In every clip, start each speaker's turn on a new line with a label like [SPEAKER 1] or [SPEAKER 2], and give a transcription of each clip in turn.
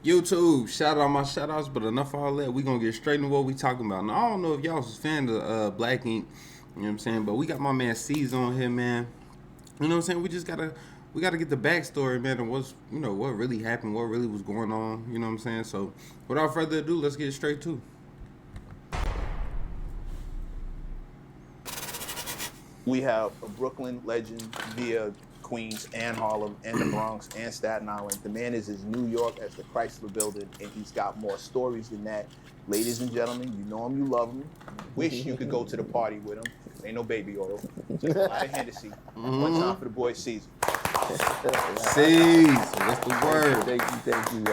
[SPEAKER 1] YouTube, shout out my shout outs, but enough of all that. We gonna get straight into what we talking about. Now I don't know if y'all was a fan of Black Ink, you know what I'm saying, but we got my man C's on here, man. You know what I'm saying? We gotta get the backstory, man, and what really happened, what really was going on, you know what I'm saying? So without further ado, let's get straight to it.
[SPEAKER 2] We have a Brooklyn legend via Queens and Harlem and the Bronx and Staten Island. The man is as New York as the Chrysler Building, and he's got more stories than that. Ladies and gentlemen, you know him, you love him. Wish you could go to the party with him. Ain't no baby oil, just a lot of Hennessy. One time for the boy Caesar.
[SPEAKER 1] C's, what's the word?
[SPEAKER 3] Thank you.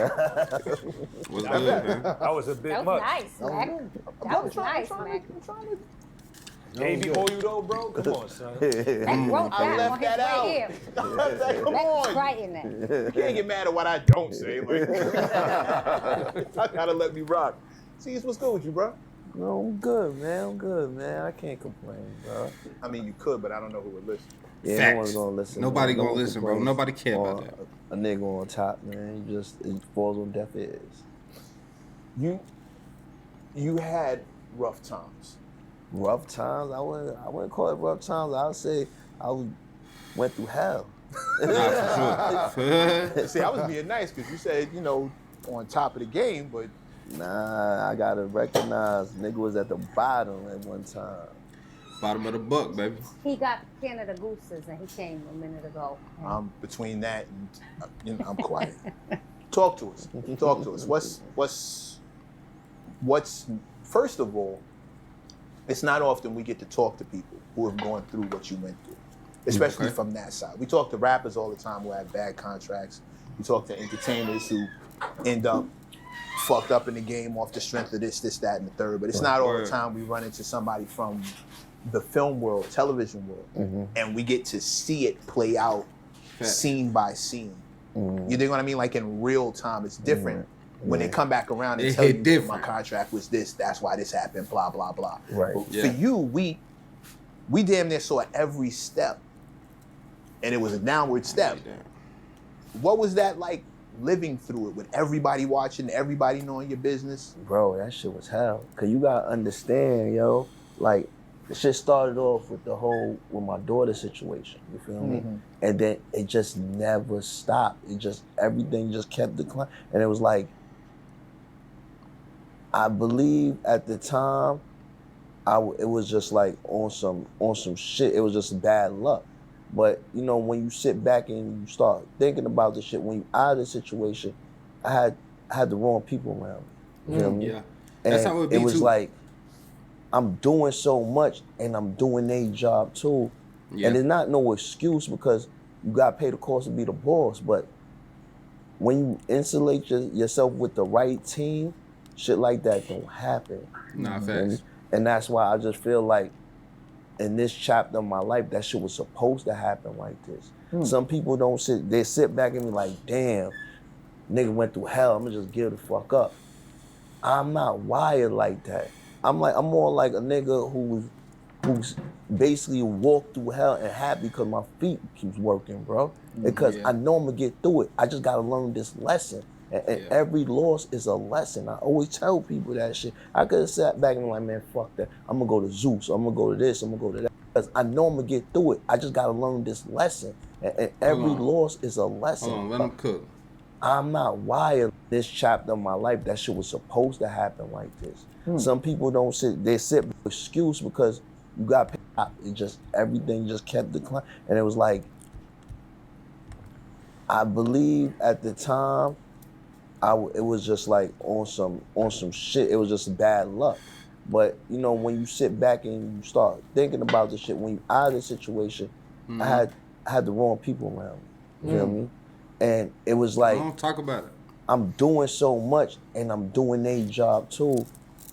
[SPEAKER 1] What's good, man?
[SPEAKER 4] That was a bit
[SPEAKER 5] That was
[SPEAKER 4] much.
[SPEAKER 5] nice, Mac. That was nice, Mac.
[SPEAKER 4] Gave you you though, bro? Come on, son.
[SPEAKER 5] Mac wrote
[SPEAKER 2] I
[SPEAKER 5] down
[SPEAKER 2] left
[SPEAKER 5] on his
[SPEAKER 2] that out.
[SPEAKER 5] right here.
[SPEAKER 2] Come
[SPEAKER 5] Mac's
[SPEAKER 2] on.
[SPEAKER 5] writing that.
[SPEAKER 2] You can't get mad at what I don't say. Like, I gotta let me rock. Caesar, what's good with you, bro?
[SPEAKER 3] No, I'm good, man. I can't complain, bro.
[SPEAKER 2] I mean, you could, but I don't know who would listen.
[SPEAKER 3] Yeah,
[SPEAKER 1] Facts.
[SPEAKER 3] no one's gonna listen.
[SPEAKER 1] Nobody
[SPEAKER 3] man.
[SPEAKER 1] gonna
[SPEAKER 3] No one
[SPEAKER 1] listen, bro.
[SPEAKER 3] complains
[SPEAKER 1] Nobody care about
[SPEAKER 3] on
[SPEAKER 1] that.
[SPEAKER 3] A nigga on top, man. It falls on deaf ears.
[SPEAKER 2] You had rough times.
[SPEAKER 3] Rough times? I wouldn't call it rough times. I would say went through hell.
[SPEAKER 1] Nah, for sure.
[SPEAKER 2] See, I was being nice because you said, on top of the game, but
[SPEAKER 3] Nah, I gotta recognize nigga was at the bottom at one time.
[SPEAKER 1] Bottom of the buck, baby.
[SPEAKER 5] He got Canada Gooses and he came a minute ago.
[SPEAKER 2] between that and I'm quiet. Talk to us. Talk to us. What's first of all, it's not often we get to talk to people who have gone through what you went through, especially from that side. We talk to rappers all the time who have bad contracts. We talk to entertainers who end up fucked up in the game off the strength of this, that, and the third. But it's not all the time we run into somebody from the film world, television world, and we get to see it play out scene by scene. You dig what I mean? Like in real time, it's different. When they come back around and tell you my contract was this, that's why this happened, blah, blah, blah.
[SPEAKER 3] Right.
[SPEAKER 2] But for you, we damn near saw every step, and it was a downward step. What was that like living through it with everybody watching, everybody knowing your business?
[SPEAKER 3] Bro, that shit was hell. Cause you gotta understand, yo, like the shit started off with with my daughter's situation, you feel me? And then it just never stopped. Everything just kept declining. And it was like, I believe at the time, it was just like on some shit. It was just bad luck. But when you sit back and you start thinking about the shit, when you out of the situation, I had the wrong people around me. You know what I mean?
[SPEAKER 1] Yeah. That's how it be
[SPEAKER 3] it was
[SPEAKER 1] too.
[SPEAKER 3] like, I'm doing so much and I'm doing a job too.
[SPEAKER 1] Yeah.
[SPEAKER 3] And it's not no excuse because you gotta pay the cost to be the boss. But when you insulate yourself with the right team, shit like that don't happen.
[SPEAKER 1] Nah, facts.
[SPEAKER 3] And that's why I just feel like in this chapter of my life, that shit was supposed to happen like this. Some people they sit back and be like, damn, nigga went through hell, I'm gonna just give the fuck up. I'm not wired like that. I'm more like a nigga who's basically walked through hell and happy because my feet keeps working, bro. Because I know I'm gonna get through it. I just gotta learn this lesson. And every loss is a lesson. I always tell people that shit. I could have sat back and been like, man, fuck that. I'm gonna go to Zeus, I'm gonna go to this, I'm gonna go to that. Because I know I'm gonna get through it. I just gotta learn this lesson. And every loss is a lesson.
[SPEAKER 1] Hold on, let him cook.
[SPEAKER 3] I'm not wired this chapter of my life. That shit was supposed to happen like this. Some people they sit with excuse because you got paid. Everything just kept declining. And it was like, I believe at the time, it was just like on some shit. It was just bad luck. But when you sit back and you start thinking about the shit, when you out of the situation, I had the wrong people around me. You know what I mean? And it was like,
[SPEAKER 1] Don't talk about it.
[SPEAKER 3] I'm doing so much and I'm doing a job too.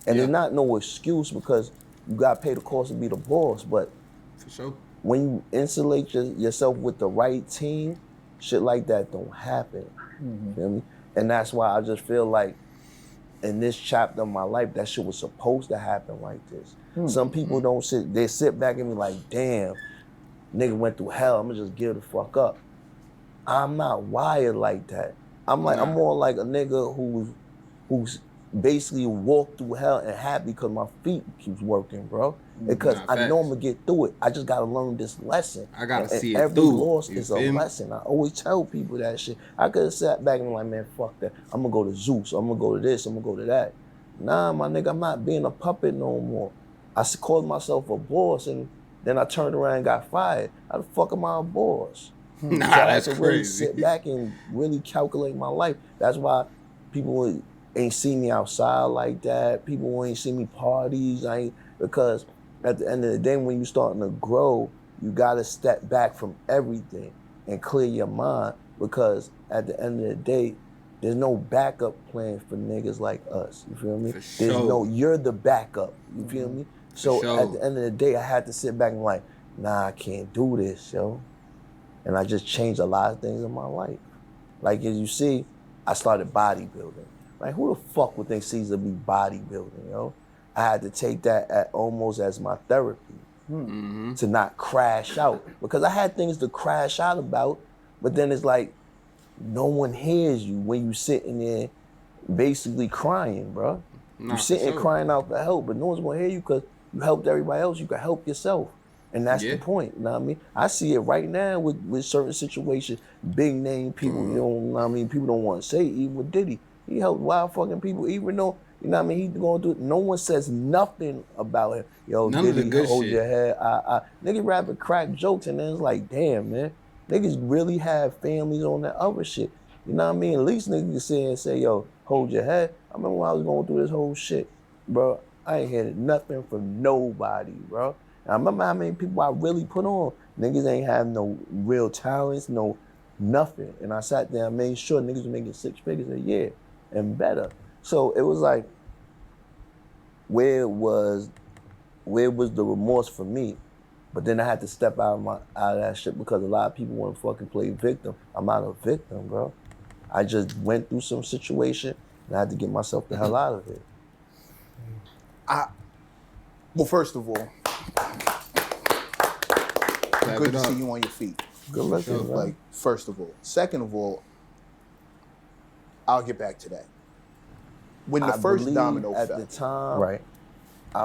[SPEAKER 3] And it's not no excuse because you gotta pay the cost to be the boss. But
[SPEAKER 1] For sure.
[SPEAKER 3] when you insulate yourself with the right team, shit like that don't happen. You feel me? And that's why I just feel like in this chapter of my life, that shit was supposed to happen like this. Some people they sit back and be like, damn, nigga went through hell, I'm gonna just give the fuck up. I'm not wired like that. I'm like, I'm
[SPEAKER 1] Nah.
[SPEAKER 3] more like a nigga who's basically walked through hell and happy because my feet keeps working, bro. Because
[SPEAKER 1] Nah,
[SPEAKER 3] I know I'm
[SPEAKER 1] facts.
[SPEAKER 3] gonna get through it. I just gotta learn this lesson.
[SPEAKER 1] I gotta
[SPEAKER 3] And
[SPEAKER 1] see it
[SPEAKER 3] every
[SPEAKER 1] through.
[SPEAKER 3] loss
[SPEAKER 1] You
[SPEAKER 3] is a
[SPEAKER 1] feel me?
[SPEAKER 3] lesson. I always tell people that shit. I could have sat back and been like, man, fuck that. I'm gonna go to Zeus. I'm gonna go to this. I'm gonna go to that. Nah, my nigga, I'm not being a puppet no more. I called myself a boss, and then I turned around and got fired. How the fuck am I a boss?
[SPEAKER 1] Nah,
[SPEAKER 3] So I had
[SPEAKER 1] that's
[SPEAKER 3] to really
[SPEAKER 1] crazy.
[SPEAKER 3] sit back and really calculate my life. That's why people ain't see me outside like that. People ain't see me parties. Because at the end of the day, when you starting to grow, you gotta step back from everything and clear your mind. Because at the end of the day, there's no backup plan for niggas like us. You feel me?
[SPEAKER 1] For
[SPEAKER 3] There's
[SPEAKER 1] sure.
[SPEAKER 3] no, you're the backup. You feel me? So
[SPEAKER 1] sure.
[SPEAKER 3] at the end of the day, I had to sit back and like, nah, I can't do this, yo. And I just changed a lot of things in my life. Like as you see, I started bodybuilding. Like who the fuck would think Caesar be bodybuilding, yo? I had to take that almost as my therapy to not crash out. Because I had things to crash out about, but then it's like, no one hears you when you sitting there basically crying, bro.
[SPEAKER 1] Nah,
[SPEAKER 3] You
[SPEAKER 1] for
[SPEAKER 3] sitting
[SPEAKER 1] sure.
[SPEAKER 3] crying out for help, but no one's gonna hear you because you helped everybody else. You can help yourself. And that's
[SPEAKER 1] Yeah.
[SPEAKER 3] the point, you know what I mean? I see it right now with certain situations, big name people, you know what I mean? People don't want to say it, even with Diddy. He helped wild fucking people, even though, you know what I mean, he's going through it. No one says nothing about him. Yo,
[SPEAKER 1] None of the
[SPEAKER 3] Diddy,
[SPEAKER 1] good
[SPEAKER 3] hold
[SPEAKER 1] shit.
[SPEAKER 3] your head. Nigga rapping crack jokes, and then it's like, damn, man. Niggas really have families on that other shit. You know what I mean? At least niggas can sit and say, yo, hold your head. I remember when I was going through this whole shit, bro. I ain't heard nothing from nobody, bro. And I remember how many people I really put on. Niggas ain't have no real talents, no nothing. And I sat there and made sure niggas were making 6 figures a year and better. So it was like, where was the remorse for me? But then I had to step out of that shit because a lot of people want to fucking play victim. I'm not a victim, bro. I just went through some situation and I had to get myself the hell out of it.
[SPEAKER 2] Well, first of all,
[SPEAKER 1] Clap
[SPEAKER 2] good
[SPEAKER 1] it
[SPEAKER 2] to
[SPEAKER 1] up.
[SPEAKER 2] see you on your feet.
[SPEAKER 3] Good looking,
[SPEAKER 1] sure.
[SPEAKER 3] bro.
[SPEAKER 2] Like, first of all. Second of all, I'll get back to that. When the
[SPEAKER 3] I
[SPEAKER 2] first
[SPEAKER 3] believe
[SPEAKER 2] domino
[SPEAKER 3] at
[SPEAKER 2] fell,
[SPEAKER 3] the time,
[SPEAKER 2] right?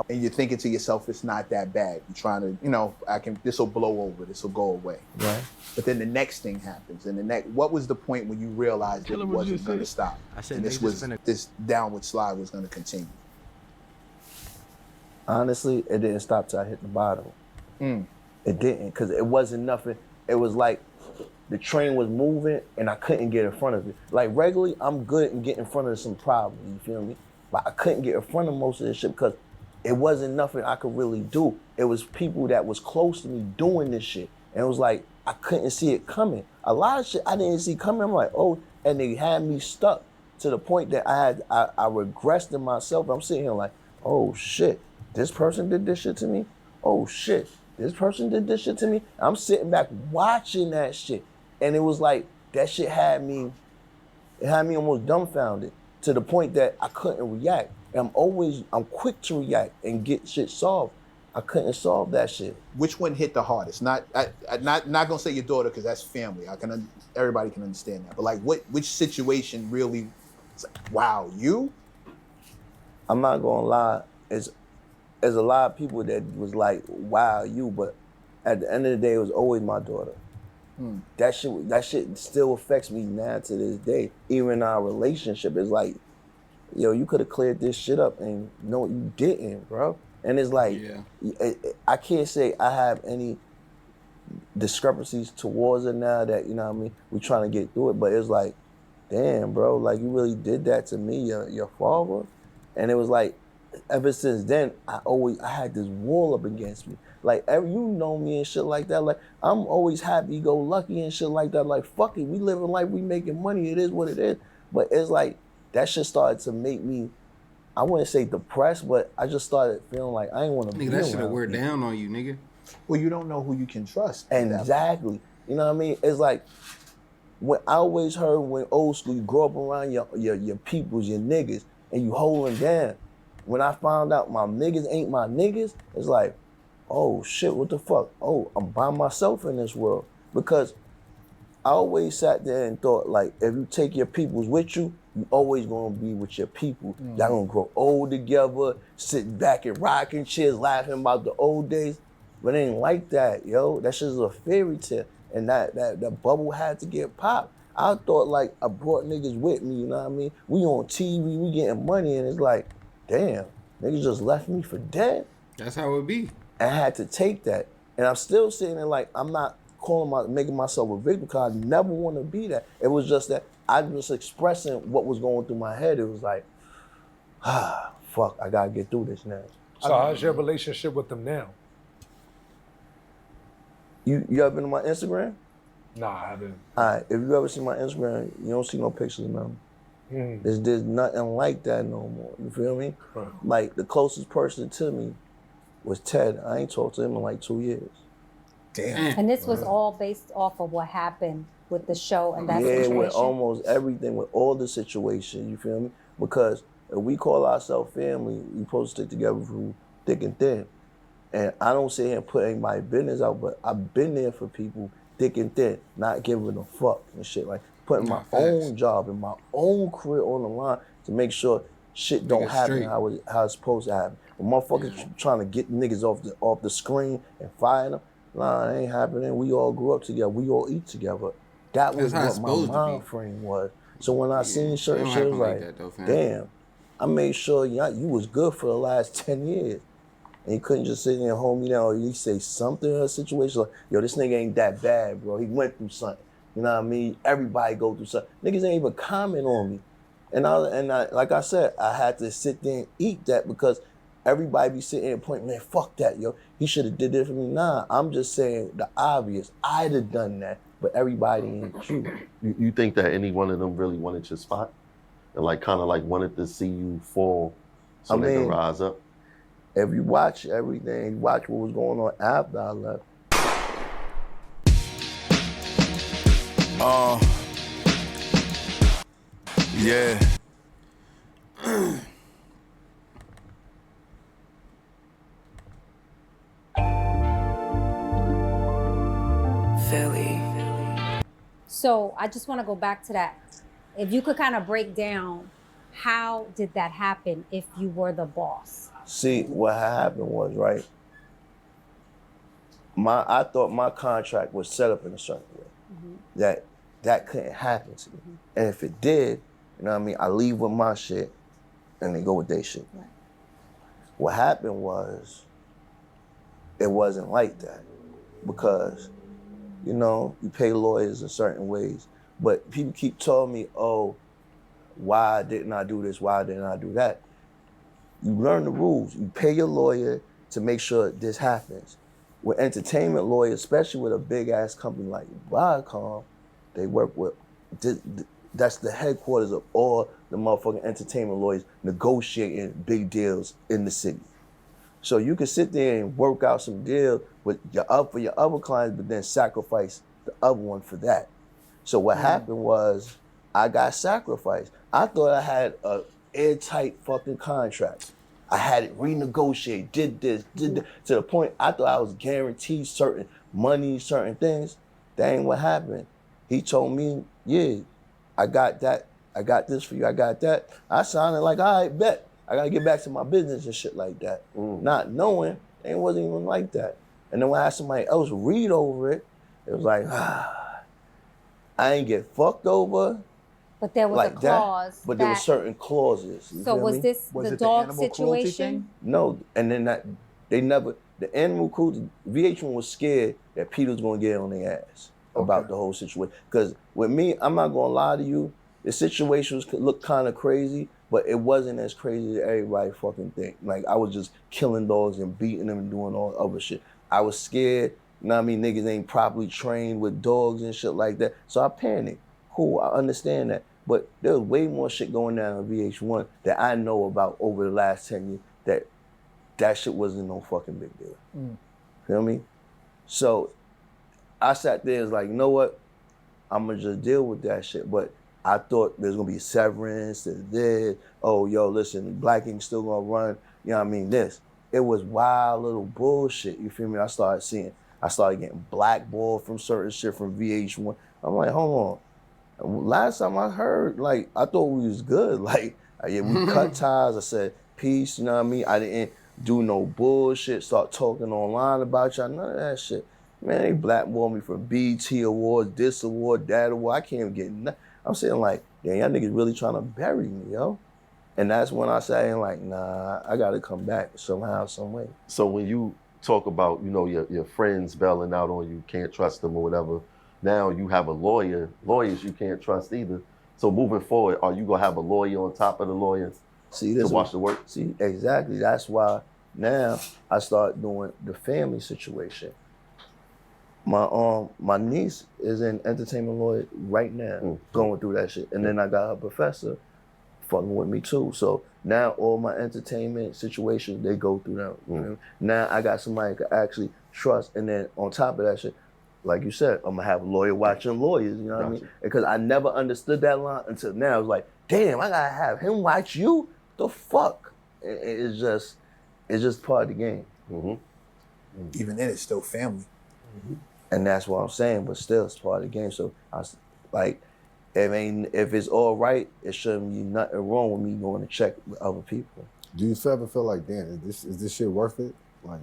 [SPEAKER 2] And you're thinking to yourself, it's not that bad. You're trying to, this will blow over, this will go away.
[SPEAKER 3] right?
[SPEAKER 2] But then the next thing happens, and what was the point when you realized that it wasn't going to stop?
[SPEAKER 4] I said
[SPEAKER 2] And this downward slide was going to continue.
[SPEAKER 3] Honestly, it didn't stop till I hit the bottom. It didn't, because it wasn't nothing. It was like the train was moving and I couldn't get in front of it. Like regularly, I'm good in getting in front of some problems, you feel me? But I couldn't get in front of most of this shit because it wasn't nothing I could really do. It was people that was close to me doing this shit. And it was like, I couldn't see it coming. A lot of shit I didn't see coming. I'm like, oh, and they had me stuck to the point that I regressed in myself. I'm sitting here like, oh shit, this person did this shit to me? Oh shit, this person did this shit to me? I'm sitting back watching that shit. And it was like, that shit had me almost dumbfounded to the point that I couldn't react. And I'm quick to react and get shit solved. I couldn't solve that shit.
[SPEAKER 2] Which one hit the hardest? Not gonna say your daughter because that's family. Everybody can understand that. But like, which situation really? Wow, you?
[SPEAKER 3] I'm not gonna lie. There's a lot of people that was like, wow, you. But at the end of the day, it was always my daughter. That shit still affects me now to this day. Even in our relationship, it's like, yo, you could have cleared this shit up, and no, you didn't, bro. And it's like, I can't say I have any discrepancies towards it now that, you know what I mean, we're trying to get through it, but it's like, damn, bro, like you really did that to me, your father. And it was like, ever since then, I had this wall up against me. Like, you know me and shit like that. Like, I'm always happy-go-lucky and shit like that. Like, fuck it, we living life, we making money, it is what it is. But it's like, that shit started to make me, I wouldn't say depressed, but I just started feeling like I ain't want to be
[SPEAKER 1] Nigga, that should have
[SPEAKER 3] around
[SPEAKER 1] wear
[SPEAKER 3] people.
[SPEAKER 1] down on you, nigga.
[SPEAKER 2] Well, you don't know who you can trust.
[SPEAKER 3] Exactly. You know what I mean? It's like, when I always heard when old school, you grow up around your peoples, your niggas, and you hold them down. When I found out my niggas ain't my niggas, it's like, oh shit, what the fuck? Oh, I'm by myself in this world. Because I always sat there and thought, like, if you take your peoples with you, you always gonna be with your people. Y'all gonna grow old together, sit back and rocking chairs, laughing about the old days. But it ain't like that, yo. That shit's a fairy tale. And that bubble had to get popped. I thought, like, I brought niggas with me, you know what I mean? We on TV, we getting money, and it's like, damn, niggas just left me for dead.
[SPEAKER 1] That's how it be.
[SPEAKER 3] I had to take that. And I'm still sitting there like, I'm not making myself a victim because I never want to be that. It was just that I was expressing what was going through my head. It was like, fuck, I gotta get through this now.
[SPEAKER 6] So how's your relationship with them now?
[SPEAKER 3] You ever been on my Instagram?
[SPEAKER 6] Nah, I haven't.
[SPEAKER 3] All right, if you ever see my Instagram, you don't see no pictures of them. There's nothing like that no more. You feel me?
[SPEAKER 6] Right.
[SPEAKER 3] Like, the closest person to me was Ted. I ain't talked to him in like 2 years.
[SPEAKER 2] Damn.
[SPEAKER 5] And this was all based off of what happened with the show and that
[SPEAKER 3] Yeah,
[SPEAKER 5] situation.
[SPEAKER 3] with almost everything, with all the situation, you feel me? Because if we call ourselves family, we supposed to stick together through thick and thin. And I don't sit here and put anybody's business out, but I've been there for people thick and thin, not giving a fuck and shit. Like, putting my own job and my own career on the line to make sure shit don't happen how it's supposed to happen. When motherfuckers trying to get niggas off the screen and fire them, nah, it ain't happening. We all grew up together. We all eat together. That was what my mind frame was. So when I seen certain shit, it was like, damn, I made sure you was good for the last 10 years. And you couldn't just sit there and hold me down or you say something in a situation like, yo, this nigga ain't that bad, bro. He went through something. You know what I mean? Everybody go through something. Niggas ain't even comment on me. And I like I said, I had to sit there and eat that because everybody be sitting there and pointing, man, fuck that, yo. He should have did this for me. Nah, I'm just saying the obvious. I'd have done that, but everybody ain't true.
[SPEAKER 7] You think that any one of them really wanted your spot? And like kind of like wanted to see you fall so they can rise up?
[SPEAKER 3] If you watch everything, you watch what was going on after I left.
[SPEAKER 8] Yeah.
[SPEAKER 9] Philly.
[SPEAKER 5] So I just want to go back to that. If you could kind of break down, how did that happen if you were the boss?
[SPEAKER 3] See, what happened was, right, I thought my contract was set up in a certain way, that couldn't happen to me. And if it did, you know what I mean, I leave with my shit and they go with their shit.
[SPEAKER 5] Right.
[SPEAKER 3] What happened was, it wasn't like that because, you know, you pay lawyers in certain ways, but people keep telling me, oh, why didn't I do this? Why didn't I do that? You learn the rules. You pay your lawyer to make sure this happens. With entertainment lawyers, especially with a big ass company like Viacom, they work with, that's the headquarters of all the motherfucking entertainment lawyers negotiating big deals in the city. So you can sit there and work out some deal for your other clients, but then sacrifice the other one for that. So what happened was, I got sacrificed. I thought I had a airtight fucking contract. I had it renegotiated, did this, to the point I thought I was guaranteed certain money, certain things. That ain't what happened. He told me, yeah, I got that, I got this for you, I got that. I sounded like, all right, bet. I gotta get back to my business and shit like that. Not knowing, it wasn't even like that. And then when I had somebody else read over it, it was like, I ain't get fucked over.
[SPEAKER 5] But there was
[SPEAKER 3] like
[SPEAKER 5] a clause
[SPEAKER 3] that, but there were certain clauses. You
[SPEAKER 5] So
[SPEAKER 3] feel
[SPEAKER 5] was
[SPEAKER 3] me?
[SPEAKER 5] this
[SPEAKER 2] Was
[SPEAKER 5] the
[SPEAKER 2] it the
[SPEAKER 5] dog
[SPEAKER 2] animal cruelty
[SPEAKER 5] situation?
[SPEAKER 3] No, and then the animal cruelty, VH1 was scared that Peter was gonna get on their ass about the whole situation. Because with me, I'm not gonna lie to you, the situations could look kind of crazy, but it wasn't as crazy as everybody fucking think. Like, I was just killing dogs and beating them and doing all other shit. I was scared, you know what I mean? Niggas ain't properly trained with dogs and shit like that. So I panicked. Cool, I understand that. But there was way more shit going down on VH1 that I know about over the last 10 years that shit wasn't no fucking big deal. Feel me? So I sat there and was like, you know what? I'm gonna just deal with that shit. But I thought there's gonna be severance, this. Oh, yo, listen, Black Ink still gonna run, you know what I mean, this. It was wild little bullshit, you feel me? I started getting blackballed from certain shit from VH1. I'm like, hold on. Last time I heard, like, I thought we was good. Like, yeah, we cut ties. I said, peace, you know what I mean? I didn't do no bullshit, start talking online about y'all, none of that shit. Man, they blackballed me for BT awards, this award, that award. I can't even get nothing. I'm saying like, damn, y'all niggas really trying to bury me, yo. And that's when I say, like, nah, I gotta come back somehow, some way.
[SPEAKER 7] So when you talk about, you know, your friends bailing out on you, can't trust them or whatever, now you have a lawyer. Lawyers you can't trust either. So moving forward, are you gonna have a lawyer on top of the lawyer to watch the work?
[SPEAKER 3] See, exactly. That's why now I start doing the family situation. My niece is in entertainment law right now, going through that shit. And then I got her professor fucking with me too. So now all my entertainment situations, they go through them. You know? Now I got somebody I can actually trust. And then on top of that shit, like you said, I'm gonna have a lawyer watching lawyers, you know what I mean? Because I never understood that line until now. It's like, damn, I gotta have him watch you? The fuck? It's just part of the game.
[SPEAKER 2] Even then, it's still family.
[SPEAKER 3] And that's what I'm saying, but still, it's part of the game. So, if it's all right, it shouldn't be nothing wrong with me going to check with other people.
[SPEAKER 8] Do you ever feel like, damn, is this shit worth it? Like,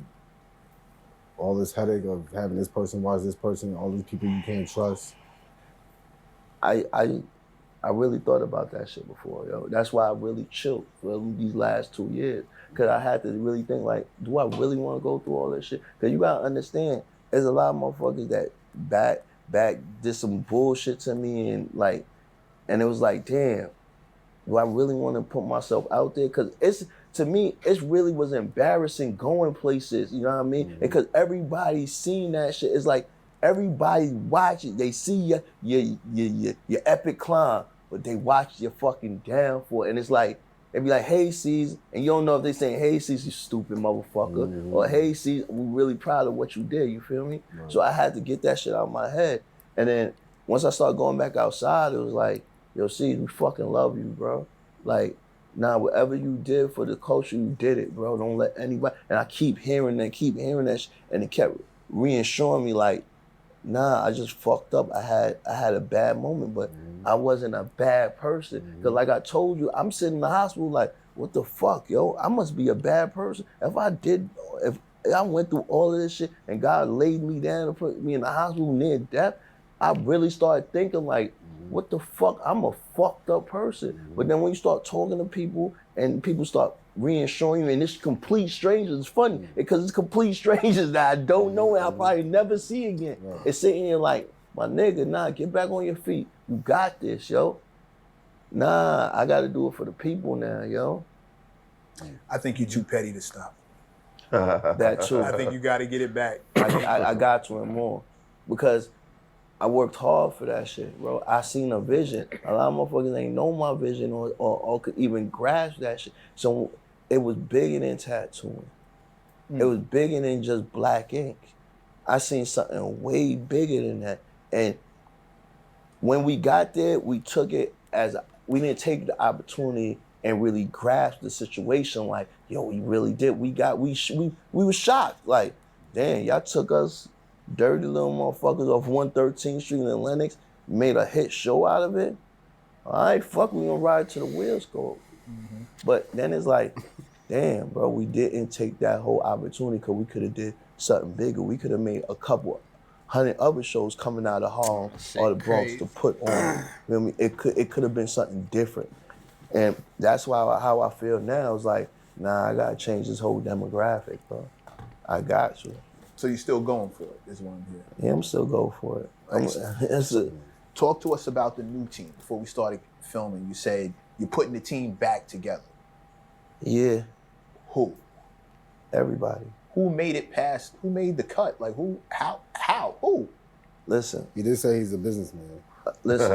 [SPEAKER 8] all this headache of having this person watch this person, all these people you can't trust?
[SPEAKER 3] I really thought about that shit before, yo. That's why I really chilled for these last 2 years. Because I had to really think, like, do I really want to go through all this shit? Because you got to understand, there's a lot of motherfuckers that back did some bullshit to me and it was like, damn, do I really want to put myself out there? Because to me, it really was embarrassing going places, you know what I mean? Because everybody seen that shit. It's like everybody watch it. They see your epic climb, but they watch your fucking downfall. And it's like, they be like, hey, C's, and you don't know if they saying, hey, C's, you stupid motherfucker, or hey, C's, we're really proud of what you did, you feel me? Right. So I had to get that shit out of my head. And then once I started going back outside, it was like, yo, C's, we fucking love you, bro. Like, nah, whatever you did for the culture, you did it, bro. Don't let anybody, and I keep hearing that shit, and it kept reassuring me like, nah, I just fucked up. I had a bad moment, but I wasn't a bad person. Because like I told you, I'm sitting in the hospital like, what the fuck, yo? I must be a bad person. If I went through all of this shit and God laid me down and put me in the hospital near death, I really started thinking like, what the fuck? I'm a fucked up person. But then when you start talking to people and people start reassuring you, and it's complete strangers, it's funny because it's complete strangers that I don't know and I'll probably never see again. It's sitting here like, my nigga, nah, get back on your feet. You got this, yo. Nah, I gotta do it for the people now, yo.
[SPEAKER 2] I think you're too petty to stop.
[SPEAKER 3] That too.
[SPEAKER 2] I think you got to get it back.
[SPEAKER 3] I got to and more. Because I worked hard for that shit, bro. I seen a vision. A lot of motherfuckers ain't know my vision or could even grasp that shit. So it was bigger than tattooing. It was bigger than just black ink. I seen something way bigger than that. And when we got there, we took it as, we didn't take the opportunity and really grasp the situation like, yo, we really did. We were shocked. Like, damn, y'all took us dirty little motherfuckers off 113th Street in Lenox, made a hit show out of it. All right, fuck, we gonna ride to the wheels go. But then it's like, damn, bro, we didn't take that whole opportunity because we could have did something bigger. We could have made a couple 100 other shows coming out of Harlem or the Bronx to put on. You know what I mean? It could have been something different. And that's why how I feel now is like, nah, I gotta change this whole demographic, bro. I got to.
[SPEAKER 2] So you're still going for it, is what I'm hearing.
[SPEAKER 3] Yeah, I'm still going for it.
[SPEAKER 2] Talk to us about the new team. Before we started filming, you said you're putting the team back together.
[SPEAKER 3] Yeah.
[SPEAKER 2] Who?
[SPEAKER 3] Everybody.
[SPEAKER 2] Who made it past, who made the cut? Like who, how, who?
[SPEAKER 3] Listen.
[SPEAKER 8] He did say he's a businessman.
[SPEAKER 3] Listen.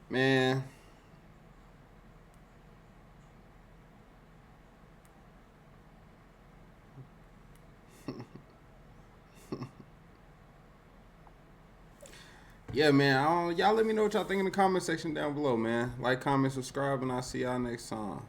[SPEAKER 1] Man. Yeah, man. Y'all let me know what y'all think in the comment section down below, man. Like, comment, subscribe, and I'll see y'all next time.